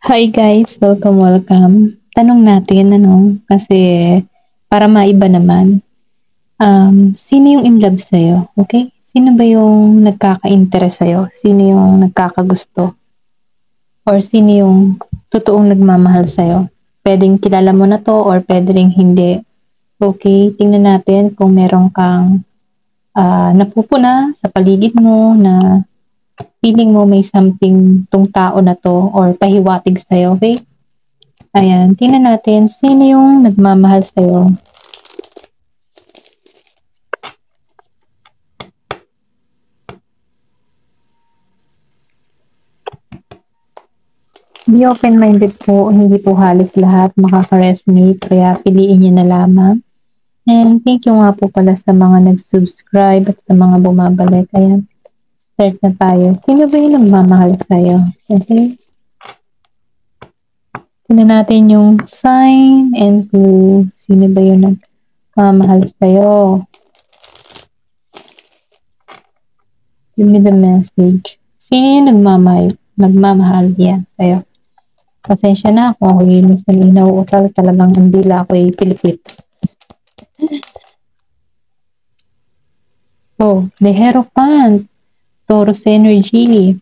Hi guys, welcome. Tanong natin, kasi para maiba naman, sino yung in love sa'yo? Okay? Sino ba yung nagkaka-interest sa'yo? Sino yung nagkakagusto? Or sino yung totoong nagmamahal sa'yo? Pwedeng kilala mo na to or pwedeng hindi. Okay? Tingnan natin kung meron kang napupuna sa paligid mo na feeling mo may something tong tao na to or pahiwatig sa'yo. Okay? Ayan, tingnan natin sino yung nagmamahal sa'yo. Be open-minded po, hindi po halos lahat makaka-resonate, kaya piliin niyo na lamang. And thank you nga po pala sa mga nag-subscribe at sa mga bumabalik. Ayan, start na tayo. Sino ba yung nagmamahal sa'yo? Okay? Tingnan natin yung sign and clue. Sino ba yung nagmamahal sa'yo? Give me the message. Sino yung nagmamahal yan sa'yo? Pasensya na kung ako yung minsan inauutal, talagang ang dila ako ay pilipit. Oh, the Hierophant. Taurus energy.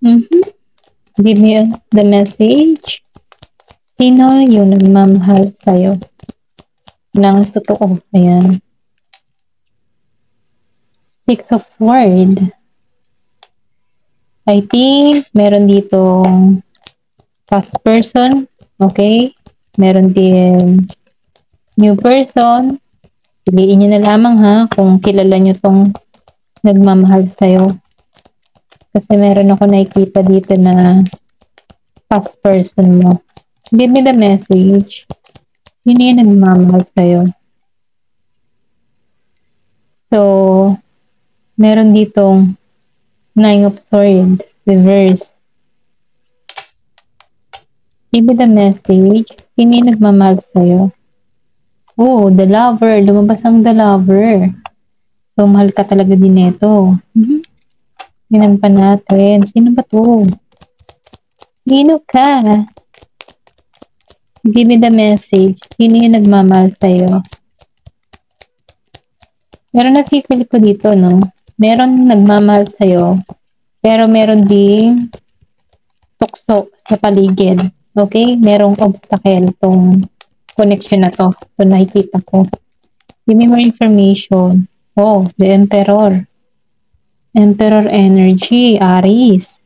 Give me the message. Sino yung nagmamahal sa'yo? Nang totoo. Ayan. Six of Swords. I think meron ditong past person. Okay? Meron din new person. Piliin nyo na lamang ha kung kilala nyo tong nagmamahal sa'yo. Kasi meron ako nakikita dito na past person mo. Give me the message. Sino yung nagmamahal sa'yo? So, meron ditong Nine of Swords, reverse. Give me the message. Sino yung nagmamahal sa'yo? Oh, the lover. Lumabas ang the lover. So, mahal ka talaga din ito. Tingnan pa natin. Sino ba to? Sino ka? Give me the message. Sino yung nagmamahal sa'yo? Meron nakikili ko dito, no? Meron nagmamahal sa'yo. Pero meron ding tukso sa paligid. Okay? Merong obstacle tong connection na to. Ito nakikita ko. Give me more information. Oh, the Emperor. Emperor energy, Aries.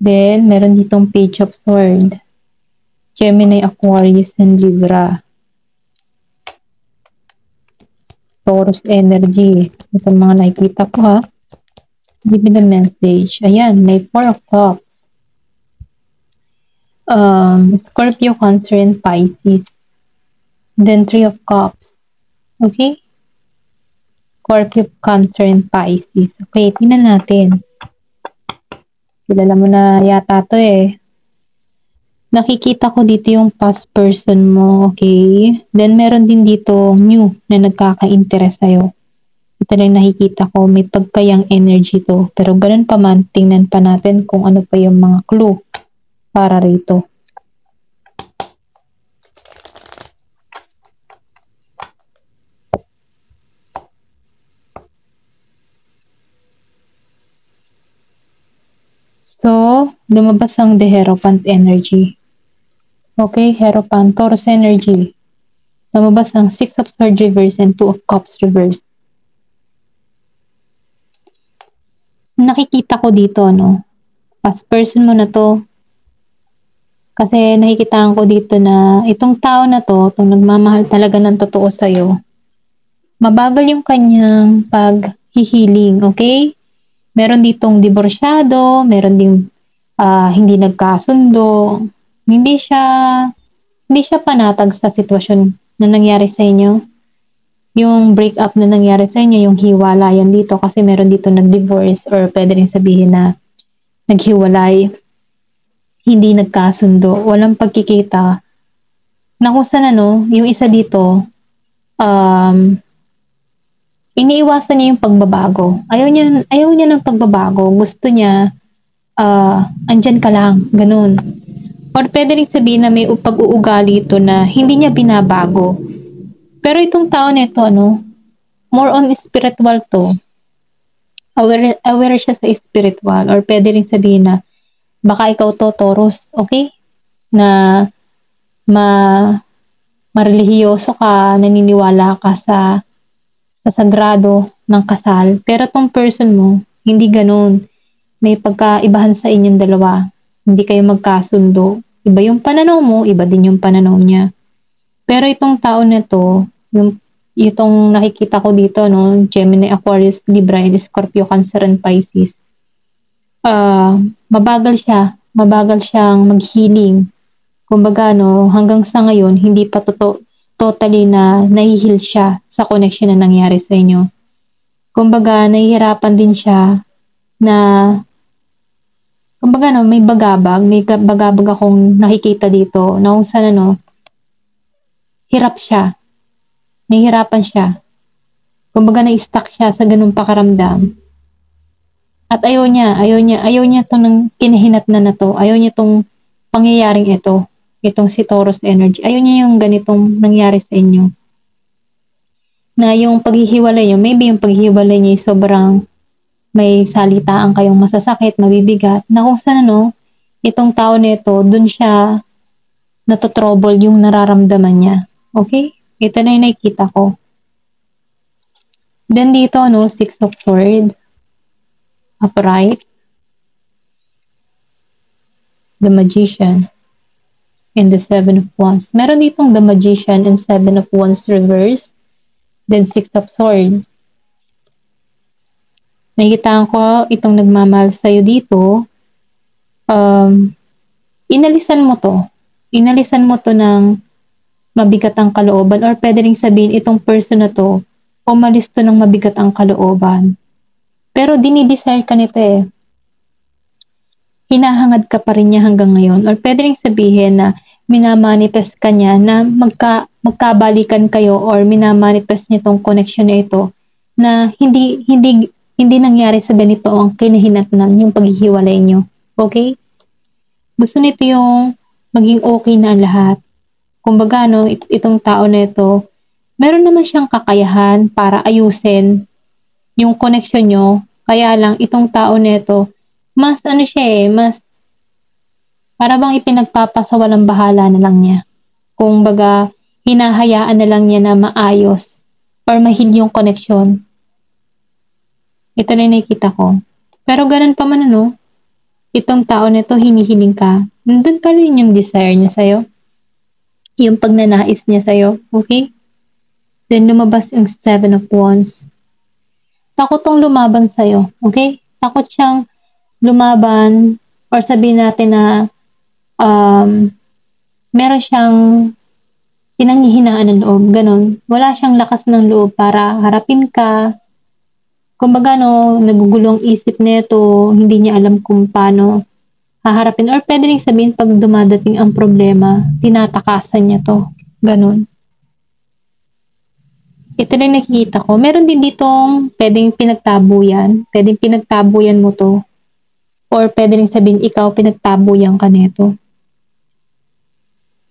Then, meron ditong Page of Swords. Gemini, Aquarius, and Libra. Taurus energy. Ito mga nakikita ko ha. Give me the message. Ayan, may Four of Cups. Scorpio, Cancer, and Pisces. Then, Three of Cups. Okay? Scorpio, Cancer, and Pisces. Okay, tingnan natin. Kilala mo na yata to eh. Nakikita ko dito yung past person mo, okay? Then, meron din dito new na nagkaka-interest sa'yo. Ito lang nakikita ko, may pagkayang energy to. Pero ganun pa man, tingnan pa natin kung ano pa yung mga clue para rito. So, lumabas ang the Hierophant energy. Okay, Hierophant, Taurus energy. Lumabas ang Six of Swords reverse and Two of Cups reverse. Nakikita ko dito, no? Past person mo na to. Kasi nakikitaan ko dito na itong tao na to, itong nagmamahal talaga ng totoo sa'yo, mabagal yung kanyang paghihiling, okay? Meron ditong diborsyado, meron ding hindi nagkasundo, hindi siya panatag sa sitwasyon na nangyari sa inyo. Yung breakup na nangyari sa inyo, yung hiwalayan dito, kasi meron dito nag-divorce or pwede rin sabihin na naghiwalay, hindi nagkasundo, walang pagkikita. Na kung saan yung isa dito, iniiwasan niya yung pagbabago. Ayaw niya ng pagbabago. Gusto niya andyan ka lang, ganun. Or pwede rin sabihin na may pag-uugali ito na hindi niya binabago. Pero itong tao na ito, more on spiritual to. Aware siya sa spiritual. Or pwede rin sabihin na baka ikaw to, Taurus, okay? Na ma marelihiyoso ka, naniniwala ka sa sagrado ng kasal. Pero tong person mo, hindi ganun. May pagkaibahan sa inyong dalawa. Hindi kayo magkasundo. Iba yung pananaw mo, iba din yung pananaw niya. Pero itong tao na to, itong nakikita ko dito, Gemini, Aquarius, Libra, and Scorpio, Cancer, and Pisces. Mabagal siya. Mabagal siyang mag-healing. Kumbaga, hanggang sa ngayon, hindi pa totally na nahihil siya sa connection na nangyari sa inyo. Kumbaga, nahihirapan din siya na kumbaga, may bagabag akong nakikita dito na kung saan, hirap siya. Nahihirapan siya. Kumbaga, na-stuck siya sa ganung pakaramdam. At ayaw niya itong kinahinatnan na to. Ayaw niya itong pangyayaring ito. Itong si Taurus energy. Ayaw niya yung ganitong nangyari sa inyo. Na yung paghihiwalay niyo, maybe yung paghihiwalay niyo sobrang may salitaan kayong masasakit, mabibigat, na kung saan itong tao nito, dun siya natotrouble yung nararamdaman niya. Okay? Ito na yung nakikita ko. Then dito, Six of Swords, upright, the Magician, and the Seven of Wands. Meron ditong the Magician and Seven of Wands reverse, then Six of Swords. Nakikita ko itong nagmamahal sa'yo dito, inalisan mo to. Inalisan mo to ng mabigat ang kalooban, or pwede rin sabihin itong person na to, umalis to ng mabigat ang kalooban. Pero dinidesire ka nito eh. Hinahangad ka pa rin niya hanggang ngayon. Or pwede rin sabihin na minamanifest ka niya na magkabalikan kayo, or minamanifest niya itong connection na ito na hindi nangyari sa ganito ang kinahinatnan, yung paghihiwalay nyo. Okay? Gusto nito yung maging okay na lahat. Kumbaga, itong tao na ito, meron naman siyang kakayahan para ayusin yung connection nyo. Kaya lang, itong tao na ito, mas mas para bang ipinagpapasawalang bahala na lang niya. Kumbaga, hinahayaan na lang niya na maayos or mahil yung connection. Ito na yung nakikita ko. Pero ganun pa man, itong tao na ito, hinihiling ka. Nandun pa rin yung desire niya sa'yo. Yung pagnanais niya sa'yo. Okay? Then lumabas yung Seven of Wands. Takot tong lumaban sa'yo. Okay? Takot siyang lumaban, or sabihin natin na meron siyang pinanghihinaan ng loob. Ganun. Wala siyang lakas ng loob para harapin ka. Kumbaga, nagugulong isip nito, hindi niya alam kung paano haharapin. Or pwede rin sabihin, pag dumadating ang problema, tinatakasan niya to. Ganun. Ito na nakikita ko. Meron din ditong pwedeng pinagtabuyan. Pwedeng pinagtabuyan mo to. Or pwede rin sabihin, ikaw pinagtabuyan ka nito.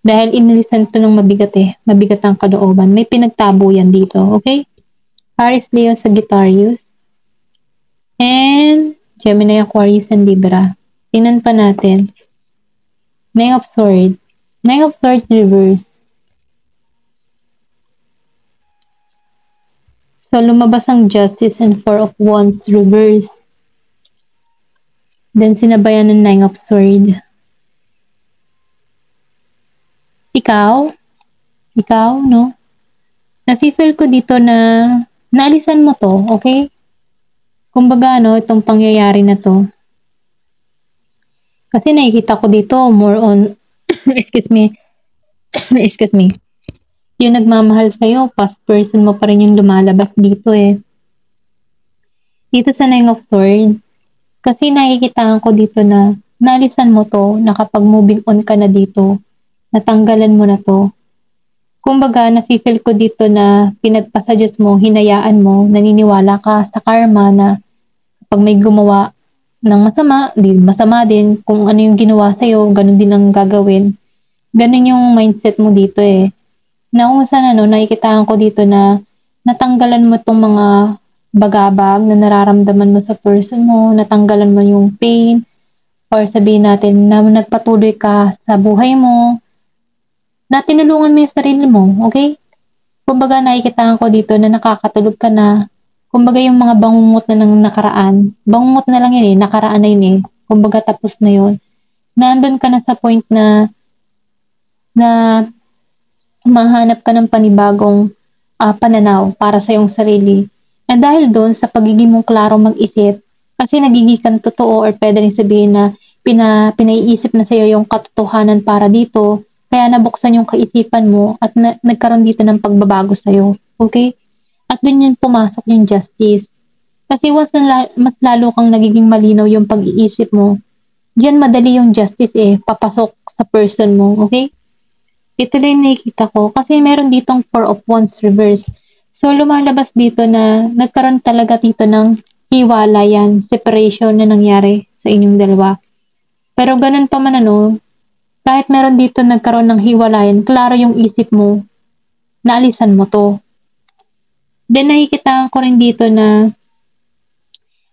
Dahil inilisan to ng mabigat eh. Mabigat ang kalooban. May pinagtabuyan dito. Okay? Aries, Leo, Sagittarius. And Gemini, Aquarius, and Libra. Tingnan pa natin. Nine of Swords. Nine of Swords reverse. So, lumabas ang Justice and Four of Wands reverse. Then, sinabayan ng Nine of Swords. Ikaw, nafe-feel ko dito na naalisan mo to, okay? Kumbaga, itong pangyayari na to. Kasi nakikita ko dito, more on, excuse me, yung nagmamahal sa'yo, past person mo pa rin yung lumalabas dito eh. Dito sa Nine of Swords, kasi nakikitaan ko dito na naalisan mo to, na kapag moving on ka na dito, natanggalan mo na to. Kumbaga, nafe-feel ko dito na pinagpasuggest mo, hinayaan mo, naniniwala ka sa karma na kapag may gumawa ng masama, di masama din. Kung ano yung ginawa sa'yo, ganun din ang gagawin. Ganun yung mindset mo dito eh. Na kung saan nakikitaan ko dito na natanggalan mo tong mga bagabag na nararamdaman mo sa person mo, natanggalan mo yung pain, or sabihin natin na nagpatuloy ka sa buhay mo, na tinulungan mo yung sarili mo, okay? Kumbaga nakikitaan ko dito na nakakatulog ka na, kumbaga yung mga bangungot na ng nakaraan, bangungot na lang yun eh, nakaraan na yun eh, kumbaga tapos na yun. Nandun ka na sa point na mahanap ka ng panibagong pananaw para sa iyong sarili. And dahil doon sa pagiging mong klaro mag-isip, kasi nagiging kang totoo or pwede rin sabihin na pinaiisip na sa iyo yung katotohanan para dito, kaya nabuksan yung kaisipan mo at nagkaroon dito ng pagbabago sa iyo. Okay? At doon yun pumasok yung justice. Kasi once na mas lalo kang nagiging malinaw yung pag-iisip mo, diyan madali yung justice eh, papasok sa person mo. Okay? Ito lang yung nakikita ko kasi meron ditong 4 of Wands reverse. So, lumalabas dito na nagkaroon talaga dito ng hiwalayan, separation na nangyari sa inyong dalawa. Pero ganun pa man kahit meron dito nagkaroon ng hiwalayan, klaro yung isip mo, naalisan mo to. Then nakikita ko rin dito na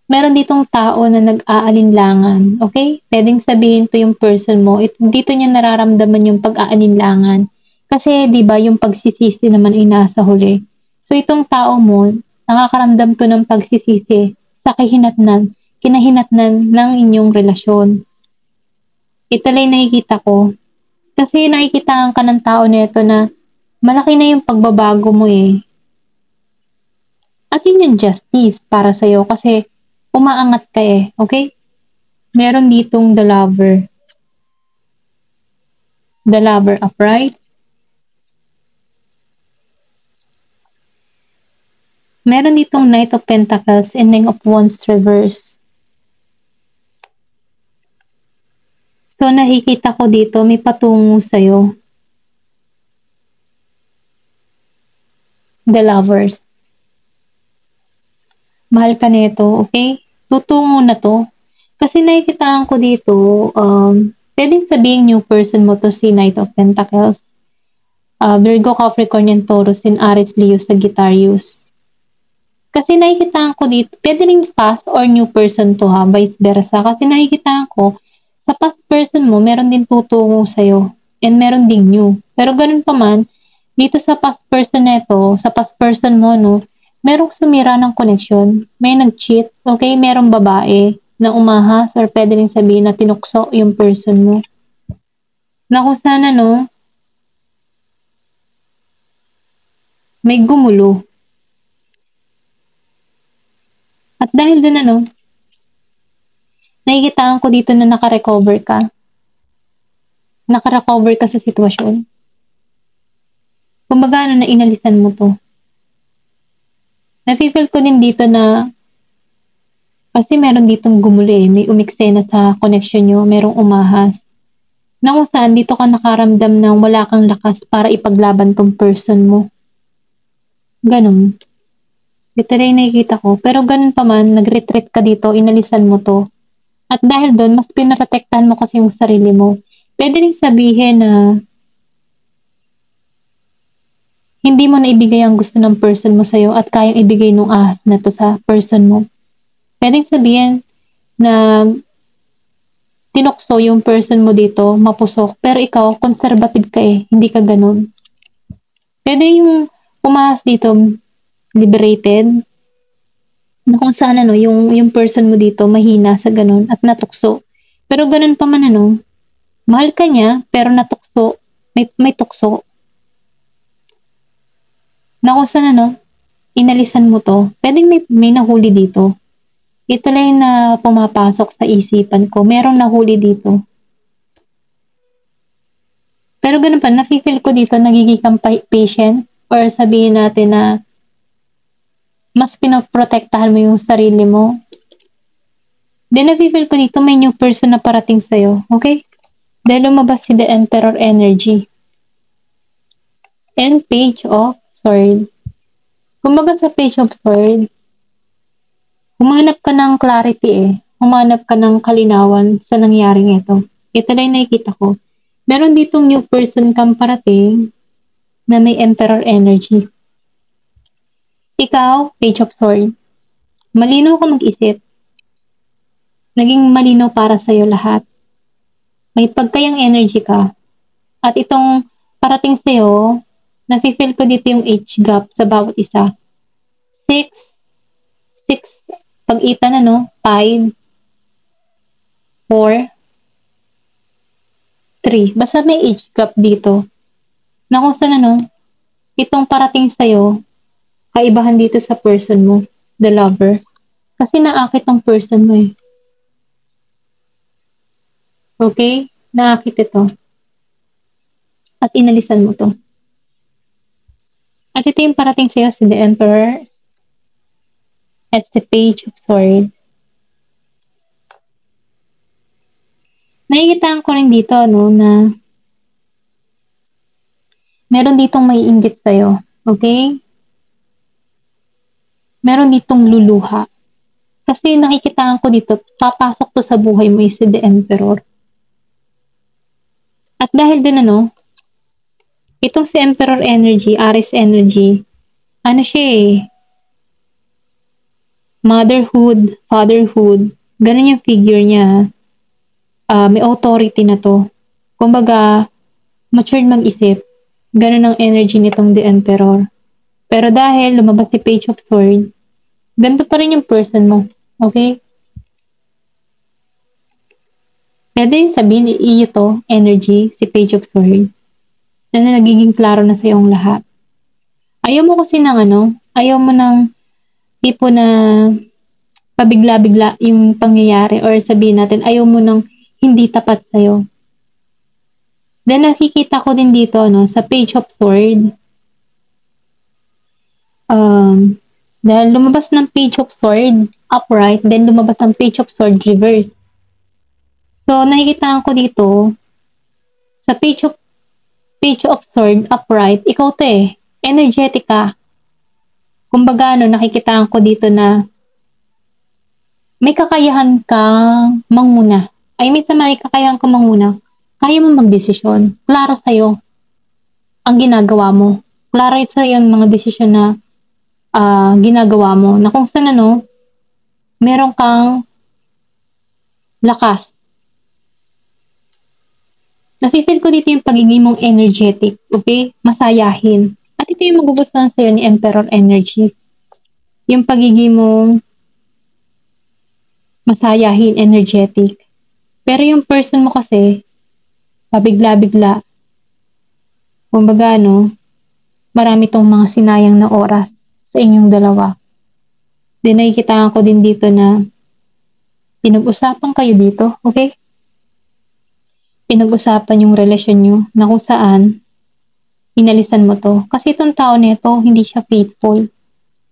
meron ditong tao na nag-aalinlangan. Okay? Pwedeng sabihin to yung person mo, dito niya nararamdaman yung pag-aalinlangan. Kasi 'di ba yung pagsisisi naman ay nasa huli. So itong tao mo, nakakaramdam to ng pagsisisi sa kinahinatnan ng inyong relasyon. Ito lang nakikita ko. Kasi nakikitaan ka ng tao nito na malaki na yung pagbabago mo eh. At yun yung justice para sa'yo kasi umaangat ka eh, okay? Meron ditong the lover. The lover upright. Meron ditong Knight of Pentacles and Nine of Wands reverse. So, nakikita ko dito, may patungo sa'yo. The lovers. Mahal ka nito, okay? Tutungo na to. Kasi nakikitaan ko dito, pwedeng sabihin new person mo to si Knight of Pentacles. Virgo, Capricorn, and Taurus, and Aries, Leo, Sagittarius. Kasi nakikitaan ko dito, pwede rin past or new person to ha, vice versa. Kasi nakikitaan ko, sa past person mo, meron din tutungo sa'yo. And meron ding new. Pero ganun pa man, dito sa past person neto, sa past person mo, merong sumira ng connection. May nag-cheat, okay? Merong babae na umahas or pwede rin sabihin na tinukso yung person mo. Na kung sana, may gumulo. At dahil dun nakikitaan ko dito na nakarecover ka. Nakarecover ka sa sitwasyon. Kumbaga na inalisan mo to. Nafe-feel ko din dito na kasi meron ditong gumulo eh. May umiksena sa connection nyo. Merong umahas. Na kung saan dito ka nakaramdam ng wala kang lakas para ipaglaban tong person mo. Ganun. Ito rin nakikita ko. Pero ganun pa man, nag-retreat ka dito, inalisan mo to. At dahil doon, mas pinaprotektahan mo kasi yung sarili mo. Pwede rin sabihin na hindi mo na ibigay ang gusto ng person mo sa'yo at kayang ibigay nung ahas na to sa person mo. Pwede sabihin na tinukso yung person mo dito, mapusok, pero ikaw, conservative ka eh, hindi ka ganun. Pwede yung umahas dito, liberated, na kung saan yung person mo dito mahina sa ganun at natukso. Pero ganun pa man mahal ka niya, pero natukso, may tukso. Na kung saan inalisan mo to, pwedeng may nahuli dito. Ito lang na pumapasok sa isipan ko. Merong nahuli dito. Pero ganun pa, nafe-feel ko dito nagiging kang patient or sabihin natin na mas pinoprotektahan mo yung sarili mo. Then nafe-feel ko dito may new person na parating sa'yo. Okay? Dahil lumabas si the Emperor energy. And Page of Sword. Kumbaga sa Page of Sword, humanap ka ng clarity eh. humanap ka ng kalinawan sa nangyaring ito. Ito na yung nakikita ko. Meron ditong new person kang parating na may Emperor energy. Ikaw, Page of Swords. Malinaw ka mag-isip. Naging malinaw para sa'yo lahat. May pagkayang energy ka. At itong parating sa'yo, nafe-feel ko dito yung age gap sa bawat isa. 6, pag-itan 5, 4, 3. Basta may age gap dito. Na kung saan itong parating sa'yo, kaibahan dito sa person mo, the lover. Kasi naakit ang person mo eh. Okay? Naakit ito. At inalisan mo to. At ito yung parating sa'yo, si the Emperor. At the Page of Swords. Nakikita ko rin dito, na meron ditong may inggit sa'yo. Okay? Meron ditong luluha. Kasi nakikita ko dito, papasok to sa buhay mo si the Emperor. At dahil din itong si Emperor energy, Aries energy, siya motherhood, fatherhood, ganun yung figure niya. May authority na to. Kumbaga, matured mag-isip. Ganun ang energy nitong the Emperor. Pero dahil lumabas si Page of Swords, ganito pa rin yung person mo. Okay? Pwede yung sabihin, iyo to, energy, si Page of Swords, na nagiging klaro na sa iyong lahat. Ayaw mo kasi ayaw mo ng tipo na pabigla-bigla yung pangyayari or sabihin natin, ayaw mo ng hindi tapat sa'yo. Then nakikita ko din dito, sa Page of Swords, dahil lumabas ng Page of Swords upright, then lumabas ng Page of Swords reverse. So, nakikita ko dito, sa Page of Swords upright, ikaw to energetic ka. Kumbaga, nakikita ko dito na may kakayahan kang manguna. Minsan may kakayahan kang manguna. Kaya mo magdesisyon. Klaro sa'yo ang ginagawa mo. Klaro sa'yo yung mga desisyon na ginagawa mo. Na kung saan meron kang lakas. Nafe-feel ko dito yung pagiging mong energetic. Okay? Masayahin. At ito yung magugustuhan sa'yo ni Emperor Energy. Yung pagiging mong masayahin, energetic. Pero yung person mo kasi, pabigla-bigla. Kumbaga, marami tong mga sinayang na oras sa inyong dalawa. Then, nakikita ko din dito na pinag-usapan kayo dito, okay? Pinag-usapan yung relasyon nyo na kung saan inalisan mo to. Kasi itong tao nito, hindi siya faithful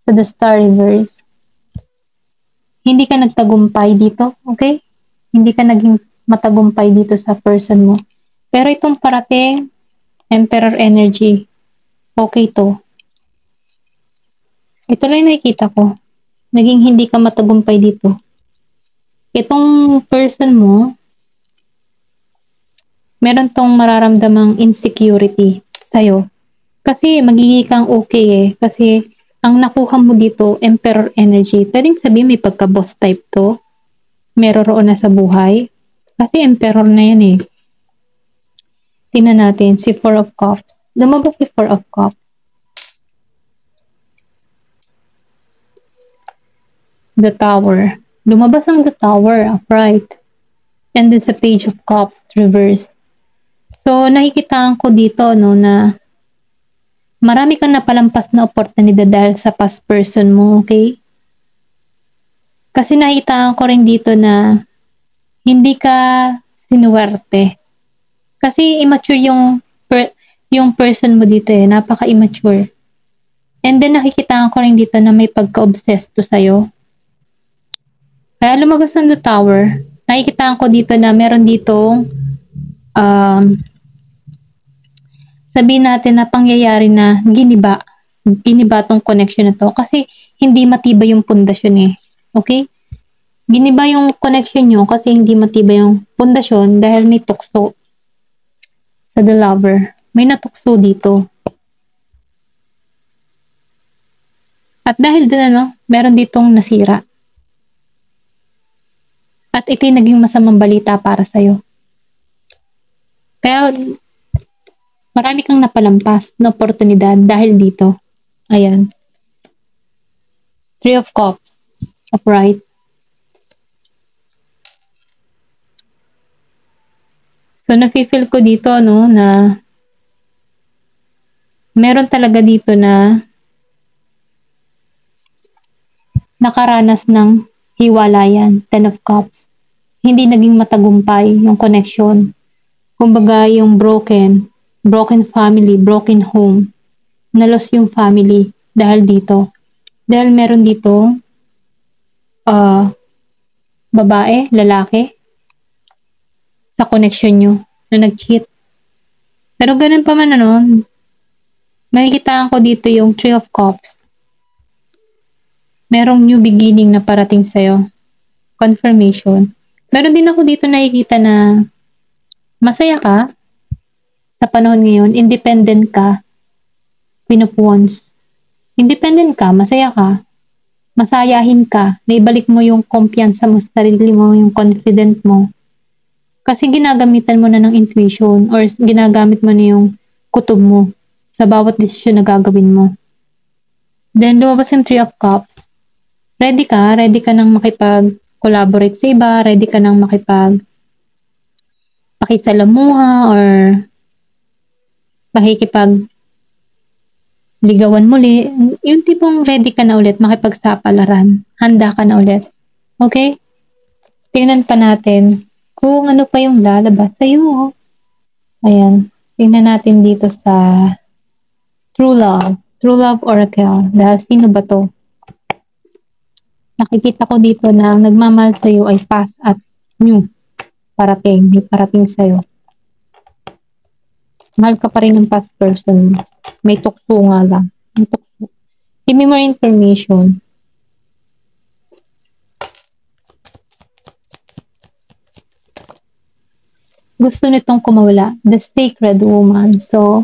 sa the star reverse. Hindi ka nagtagumpay dito, okay? Hindi ka naging matagumpay dito sa person mo. Pero itong parating, Emperor energy, okay to. Ito lang nakikita ko. Naging hindi ka matagumpay dito. Itong person mo, meron tong mararamdamang insecurity sa'yo. Kasi magiging kang okay Kasi ang nakuha mo dito, Emperor energy. Pwedeng sabihin may pagka-boss type to. Meron na sa buhay. Kasi Emperor na yan Tingnan natin, si Four of Cups. Lumabas si Four of Cups. The Tower. Lumabas ang The Tower, upright. And then sa Page of Cups, reverse. So, nakikita ko dito, na marami kang napalampas na oportunidad dahil sa past person mo, okay? Kasi nakita ko rin dito na hindi ka sinuwerte. Kasi immature yung person mo dito napaka-immature. And then nakikita ko rin dito na may pagka-obsessed to sa'yo. Kaya lumabas ng The Tower, nakikita ko dito na meron ditong sabihin natin na pangyayari na giniba tong connection na to kasi hindi matibay yung pundasyon Okay? Giniba yung connection nyo kasi hindi matibay yung pundasyon dahil may tukso sa the lover. May natukso dito. At dahil din meron ditong nasira. At ito'y naging masamang balita para sa'yo. Kaya marami kang napalampas na oportunidad dahil dito. Ayan. Three of Cups. Upright. So, nafe-feel ko dito, na meron talaga dito na nakaranas ng hiwalayan. Ten of Cups. Hindi naging matagumpay yung connection. Kumbaga, yung broken family, broken home. Nalos yung family dahil dito. Dahil meron dito, babae, lalaki, sa connection nyo na nag-cheat. Pero ganun pa man nakikitaan ko dito yung Three of Cups. Merong new beginning na parating sa'yo. Confirmation. Meron din ako dito nakikita na masaya ka sa panahon ngayon, independent ka, Queen of Wands. Independent ka, masaya ka, masayahin ka, naibalik mo yung kumpiyansa mo sa sarili mo, yung confident mo. Kasi ginagamitan mo na ng intuition or ginagamit mo na yung kutob mo sa bawat desisyon na gagawin mo. Then, lumabas yung Three of Cups. Ready ka nang makipag-collaborate sa iba, ready ka nang pakisalamuha or ligawan muli. Yung tipong ready ka na ulit, makipagsapalaran. Handa ka na ulit. Okay? Tingnan pa natin kung ano pa yung lalabas sa'yo. Ayan. Tingnan natin dito sa True Love. True Love Oracle. Dahil sino ba to? Nakikita ko dito na ang nagmamahal sa'yo ay past at new. Parating. May parating sa'yo. Mahal ka pa rin ng past person. May tukso nga lang. May tukso. Give me more information. Gusto nitong kumawala. The Sacred Woman. So,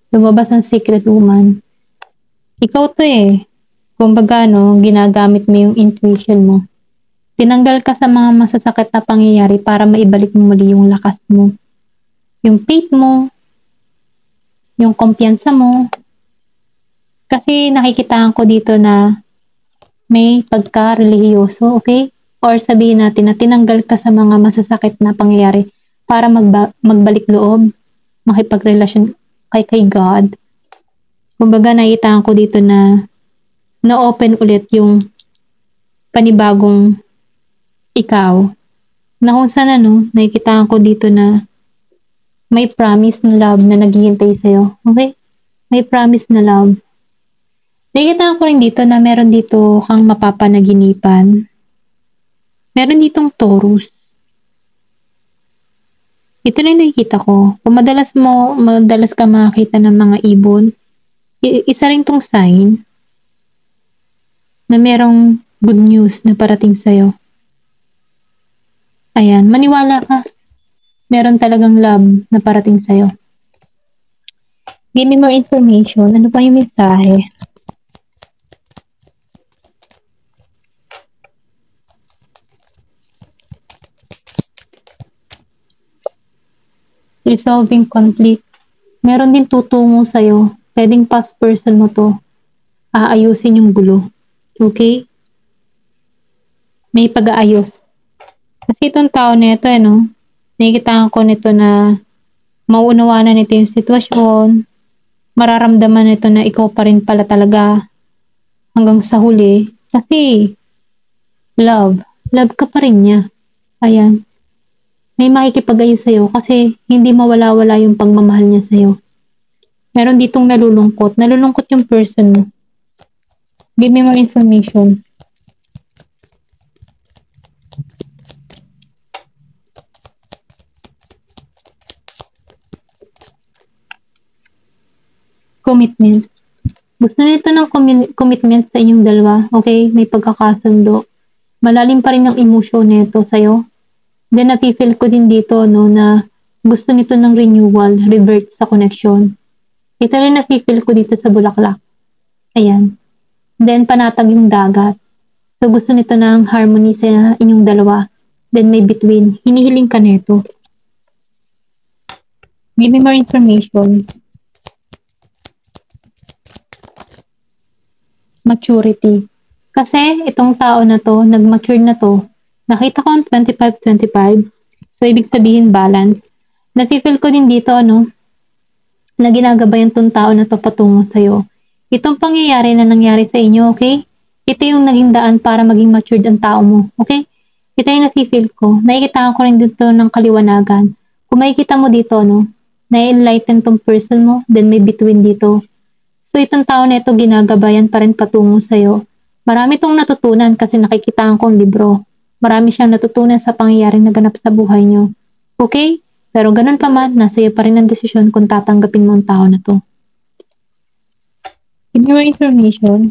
lumabas ang Sacred Woman. Ikaw to Kumbaga, ginagamit mo yung intuition mo. Tinanggal ka sa mga masasakit na pangyayari para maibalik mo muli yung lakas mo. Yung faith mo. Yung kumpiyansa mo. Kasi nakikitaan ko dito na may pagka-relihiyoso, okay? Or sabihin natin na tinanggal ka sa mga masasakit na pangyayari para magbalik loob, makipagrelasyon kay God. Kumbaga, nakikitaan ko dito na na-open ulit yung panibagong ikaw. Na kung saan nakikitaan ko dito na may promise na love na naghihintay sa'yo. Okay? May promise na love. Nakikitaan ko rin dito na meron dito kang mapapanaginipan. Meron ditong Taurus. Ito na yung nakikita ko. Kung madalas ka makakita ng mga ibon, isa rin tong sign na merong good news na parating sa'yo. Ayan, maniwala ka. Meron talagang love na parating sa'yo. Give me more information. Ano pa yung mensahe? Resolving conflict. Meron din tutungo sa'yo. Pwedeng past person mo to. Aayusin yung gulo. Okay? May pag-aayos. Kasi itong tao na ito, nakikita ko nito na mauunawanan nito yung sitwasyon. Mararamdaman nito na ikaw pa rin pala talaga hanggang sa huli. Kasi, love ka pa rin niya. Ayan. May makikipag-ayos sa'yo kasi hindi mawala-wala yung pagmamahal niya sa'yo. Meron ditong nalulungkot. Nalulungkot yung person mo. Give me more information. Commitment. Gusto nito ng commitment sa inyong dalawa. Okay? May pagkakasundo. Malalim pa rin ang emosyon nito sa'yo. Then nafe-feel ko din dito no na gusto nito ng renewal, revert sa connection. Ito rin nafe-feel ko dito sa bulaklak. Ayan. Then panatag yung dagat. So gusto nito ng harmony sa inyong dalawa. Then may between. Hinihiling ka nito. Give me more information. Maturity. Kasi itong tao na to, nag-mature na to. Nakita ko ang 25-25. So ibig sabihin balance. Nafe-feel ko din dito na ginagabayan tong tao na to patungo sa'yo. Itong pangyayari na nangyari sa inyo, okay? Ito yung naging daan para maging matured ang tao mo, okay? Ito yung nafe-feel ko. Nakikita ko rin dito ng kaliwanagan. Kung makikita mo dito, na-enlighten tong person mo, then may between dito. So itong tao na ito ginagabayan pa rin patungo sa'yo. Marami itong natutunan kasi nakikitaan ko ang libro. Marami siyang natutunan sa pangyayari na ganap sa buhay niyo. Okay? Pero ganun pa man, nasa iyo pa rin ang desisyon kung tatanggapin mo ang tao na to. Give me more information.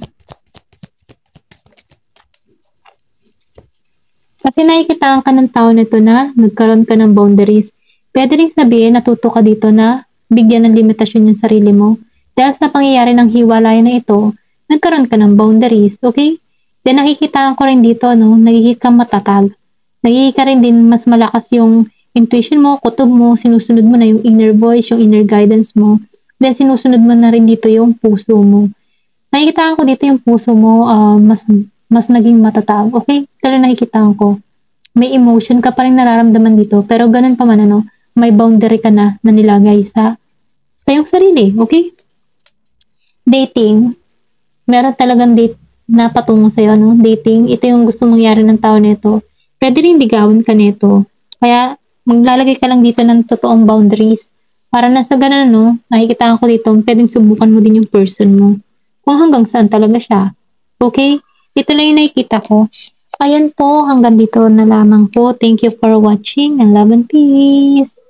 Kasi nakikitaan ka ng tao na to na nagkaroon ka ng boundaries. Pwede rin sabihin, natuto ka dito na bigyan ng limitasyon yung sarili mo. Dahil sa pangyayari ng hiwalay na ito, nagkaroon ka ng boundaries, okay? Then nakikita ko rin dito, nagiging ka matatag. Nagiging ka rin din mas malakas yung intuition mo, kutob mo, sinusunod mo na yung inner voice, yung inner guidance mo. Then sinusunod mo na rin dito yung puso mo. Nakikita ko dito yung puso mo, mas naging matatag, okay? Pero nakikita ko, may emotion ka pa rin nararamdaman dito, pero ganun pa man may boundary ka na nilagay sa iyong sarili, okay? Dating, meron talagang date na patungo sa'yo, dating, ito yung gusto mangyari ng tao nito. Pwede rin ligawan ka nito. Kaya, maglalagay ka lang dito ng totoong boundaries. Para na sa ganun, nakikita ko dito, pwedeng subukan mo din yung person mo. Kung hanggang saan talaga siya. Okay? Ito lang yung nakikita ko. Ayan po, hanggang dito na lamang po. Thank you for watching and love and peace.